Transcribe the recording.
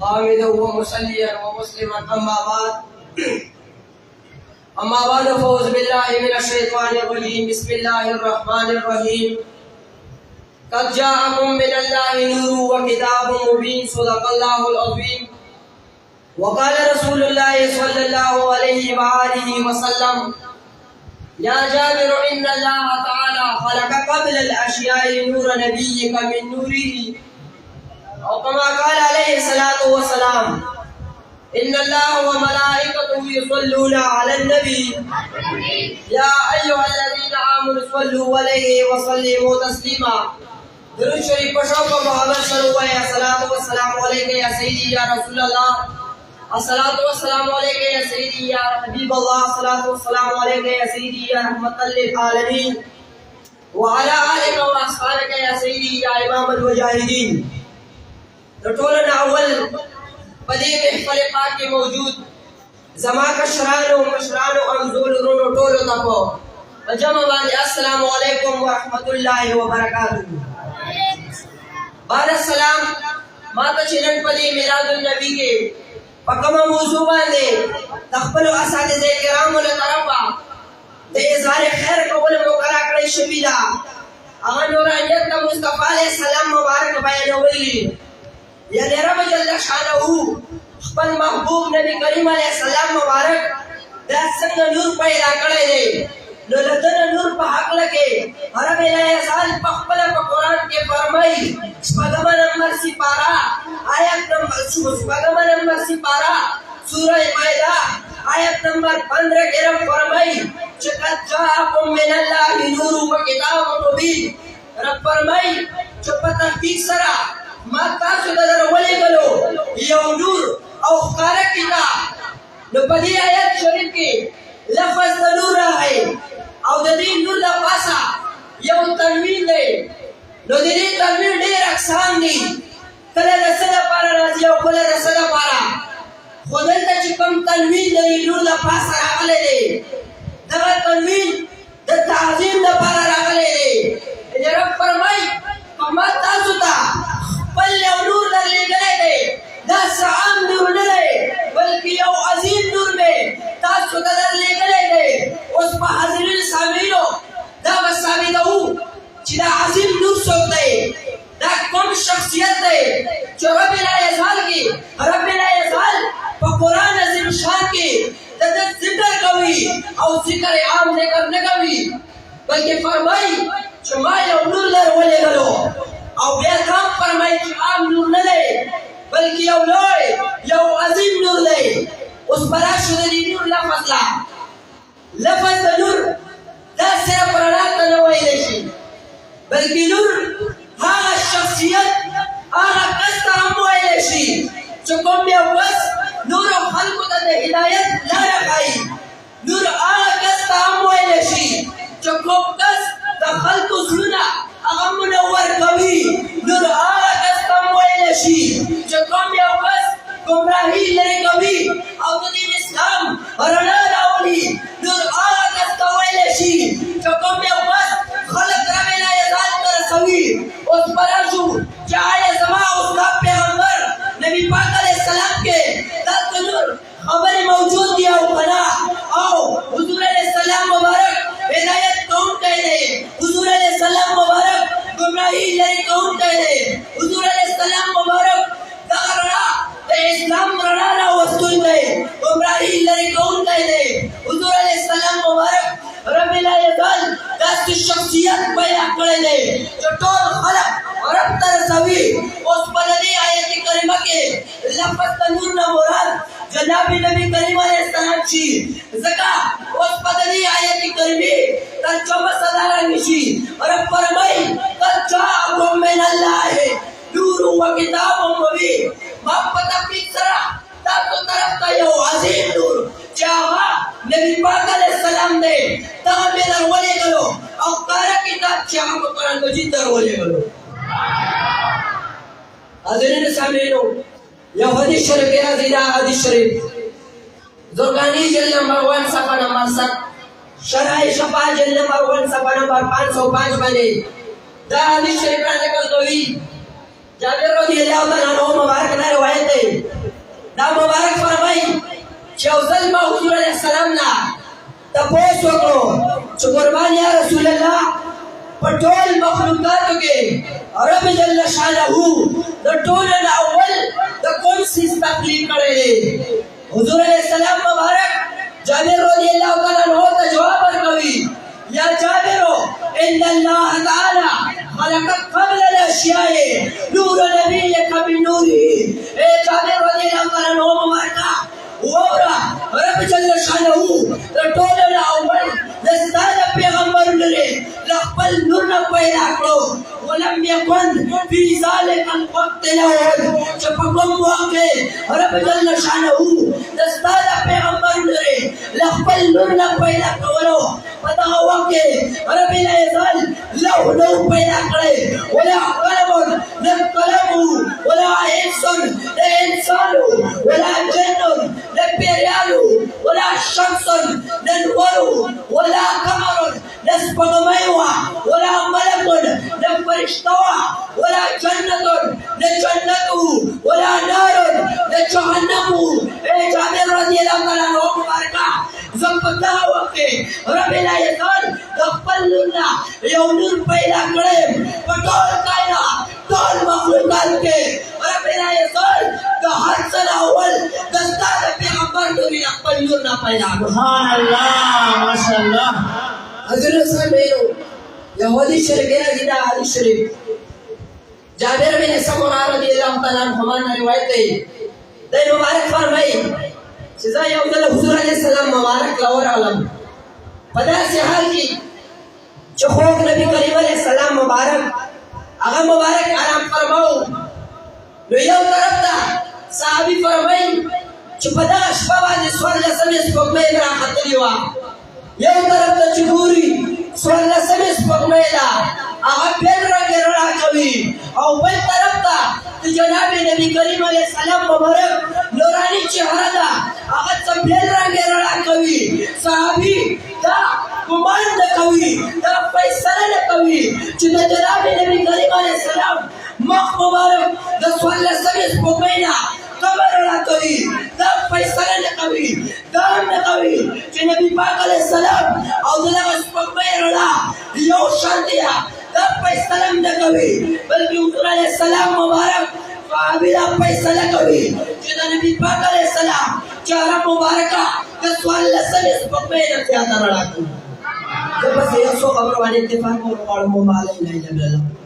हामिदा व मुसल्लियन व मुस्लिमन अम्मा बाद फौज बिल्लाहि मिनश शैतानिर रजीम बिस्मिल्लाहिर रहमानिर रहीम क़द जाअकुम मिनल्लाहि नूरुन व किताबुम मुबीन सदक़ल्लाहुल अज़ीम व क़ाला रसूलुल्लाहि सल्लल्लाहु अलैहि व आलिहि व सल्लम या जाबिर इन्नल्लाह तआला खलक़ क़ब्ल अल-अश्याइ नूर नबिय्यिका मिन नूरिही और कमा क़ाल अलैहि सलातु व सलाम इन्नल्लाह व मलाइकतहु युसल्लूना अलन नबी या अय्युहल्लज़ीना आमनु सल्लु अलैहि व सल्लिमू तस्लीमा। दुरूद शरीफ पढ़ो को मोहम्मद सल्लल्लाहु अलैहि सलातु व सलाम अलैका या सय्यदी या रसूल अल्लाह अस्सलातु व सलाम अलैका या सय्यदी या हबीब अल्लाह अस्सलातु व सलाम अलैका या सय्यदी या रहमतल लिल आलमीन व अला आलिका व अस्हाबिका या सय्यदी या इमामुल मुजाहिदीन। टोलन अव्वल पदे महफल पाक के मौजूद जमा का शरानो मशरानो अमजोल रोनो टोलो तको जमा वाले अस्सलामु अलैकुम व रहमतुल्लाहि व बरकातहू। बाद सलाम माता चिरन पदे मिलादुन नबी के पकमा मौजू बांधे तखबल असातिज़े किराम व तरफा दे इज़हार खैर कबूल मुकरा करे शबीला अगर नूरानियत का मुस्तफा अलैहि सलाम मुबारक बयान हुई या रब जल्ल शानहू खपल महबूब नबी करीम अलैहि सलाम मुबारक दा संग नूर पैदा करे दे नो लदन नूर पे हक लगे रब इलाही साल पखबल कुरान के फरमाई पगमा नंबर 12 आयत नंबर पगमा नंबर 12 सूरह माइदा आयत नंबर 15 के रब फरमाई क़द जाअकुम मिनल्लाहि नूरुन व किताबुम मुबीन। रब फरमाई चुपता ठीक सरा माता सुदर वले गलो यो नूर औ खारक किताब नो पदी आयत शरीफ के लफ्ज नूर है औ ददी नूर दा पासा यो तनवीन दे नो ददी तनवीन दे अकसाम दी कले रसला पारा राजी औ कले रसला पारा खुदल ता चिकम तनवीन दे नूर दा पासा रागले दे दगा तनवीन द ताजीम दा पारा रागले दे जरा फरमाई कमाता सुता पल्ले नूर दर ले गए थे दस आम नूर नहीं बल्कि यो अजीम नूर में ताज सुदर ले गए थे उस पर हाजिर सामीरो दा वसाबी दऊ चिदा अजीम नूर सोते दा कौन शख्सियत है जो रब्बिल इज़ाल की रब्बिल इज़ाल पर कुरान अजीम शान की तदत जिक्र कभी और जिक्र आम लेकर न कभी बल्कि फरमाई जो माया नूर दर वले गलो और बेकाम फरमाई कि आम नूर न ले बल्कि यो लोए यो अजीम नूर ले उस बराशुदरी नूर लफज नूर दा से परात नवई लेशी बल्कि नूर हा शख्सियत आहा कस्ता मोई लेशी जो कम में बस नूर खल्क द हिदायत ला रखाई नूर आहा कस्ता मोई लेशी जो कम कस द खल्क सुना अगम मुनव्वर कभी नूर आगा कस्तम वैलशी जो कम या बस गुमराही ले कभी और दीन इस्लाम रना रावली नूर आगा कस्तम वैलशी जो कम या बस खलक रमेला यजाल कर सवी उस पराशु चाहे जमा उसका पैगंबर नबी पाक अलैहि सलाम के तक नूर खबर मौजूद दिया बना आओ हुजूर अलैहि सलाम मुबारक हिदायत कौन कह दे हुजूर अलैहि सलाम मुबारक गुमराही ले कौन कह दे हुजूर अलैहि सलाम मुबारक दगरा इस्लाम रना ना वस्तु में गुमराही ले कौन कह दे हुजूर अलैहि सलाम मुबारक रब्बिल इज़ाल दस शख्सियत पैदा करे दे जो टोल खलक और अब्तर सभी उस बदली आयत करीमा के लफ्ज तनूर ना मुराद जनाब नबी करीम अलैहि सलाम छी जका उस बदली आयत करीमी तन 24,000 निशी और फरमाई कद जाअकुम मिनल्लाहि नूरुन व किताबुम मुबीन। बाप पता पिक्सरा ता तो तरफ का यो अजीम नूर चाहा नबी पाक अलैहि सलाम ने ता मेरा वले गलो और कार किताब चाहा को कुरान को जिंदा वले गलो हज़रत सामने या हदीस शरीफ के हज़ीरा हदीस शरीफ ज़ुरकानी जल्द नंबर 1 सफा नंबर 7 शरह शफा जल्द नंबर 1 सफा नंबर 505 बने दा हदीस शरीफ का नकल तो ही जाबिर रज़ियल्लाहु तआला अन्हु मुबारक ने रिवायत है دا مبارک فرمای چې او ځل ما حضور علیه السلام نه تپوس وکړو چې قربان یا رسول الله په ټول مخلوقاتو کې رب جل شانه د ټولو نه اول د کوم څیز تخلیق کړی دی حضور علیه السلام مبارک جابر رضی الله تعالی عنہ ته جواب ورکوي یا جابر ان الله تعالی خلق قبل الاشیاء نور نبیک بنوره اے جابر رضی الله تعالی عنہ مبارک وورا رب جل شانه د ټولو نه اول د ستاسو پیغمبر لري خپل نور نه پیدا کړو ولم يكن في ذلك الوقت له چې په کوم وخت رب جل شانه د ستاسو پیغمبر لري خپل نور نه پیدا کولو په دغه وخت رب لا يزال لو پیدا کړي ولا قلم نه قلم ولا انسان نه انسان ولا جن نه پیریانو ولا شمس نه نور ولا قمر نه سپوږمۍ ولا ملك نه فرشتہ ولا جنة نه جنت ولا نار نه جهنم اے جابر رضی الله تعالی عنہ مبارک زپتا وخت رب لا یزال خپل الله یو نور پیدا کړي په ټول کائنات ټول مخلوقات کې رب لا یزال د هر څه اول د ستاسو پیغمبر نور خپل نور نه پیدا سبحان الله ماشاءالله حضرت صاحب یهودی شریف کې دا حدیث شریف جابر بن سمرہ رضی اللہ تعالی عنہ نے روایت ہے دای مبارک فرمای چې زه یو ځل حضور علیه السلام مبارک لور علم په داسې حال کې چې خوږ نبی کریم علیه السلام مبارک هغه مبارک آرام فرماو نو یو طرف ته صحابي فرمای چې په دغه شپه باندې څوارلسمې سپوږمۍ راختلې وه یو طرف ته چې ګوري څوارلسمې سپوږمۍ ده هغه بل رنګ رڼا کوي او بل طرف ته د جناب نبی کریم علیه السلام مبارک نورانی چهره ده هغه څه بل رنګ رڼا کوي صحابي دا ګمان نه کوي دا فیصله نه کوي چې د جناب نبی کریم علیه السلام مخ مبارک د څوارلسمې سپوږمۍ نه خبر رڼا کوي دا فیصله نه کوي دا نه کوي چې نبی پاک علیه السلام او دغه سپوږمۍ رڼا یو شان دي دا فیصله نه کوي بلکې حضور علیه السلام مبارک صحابي دا فیصله کوي چې د نبی پاک علیه السلام چهره مبارکه د څوارلسمې سپوږمۍ نه زیاته رڼا کوي زه بس یو څو خبرو باندې اتفاق وکړم وما علینا الا البلاغ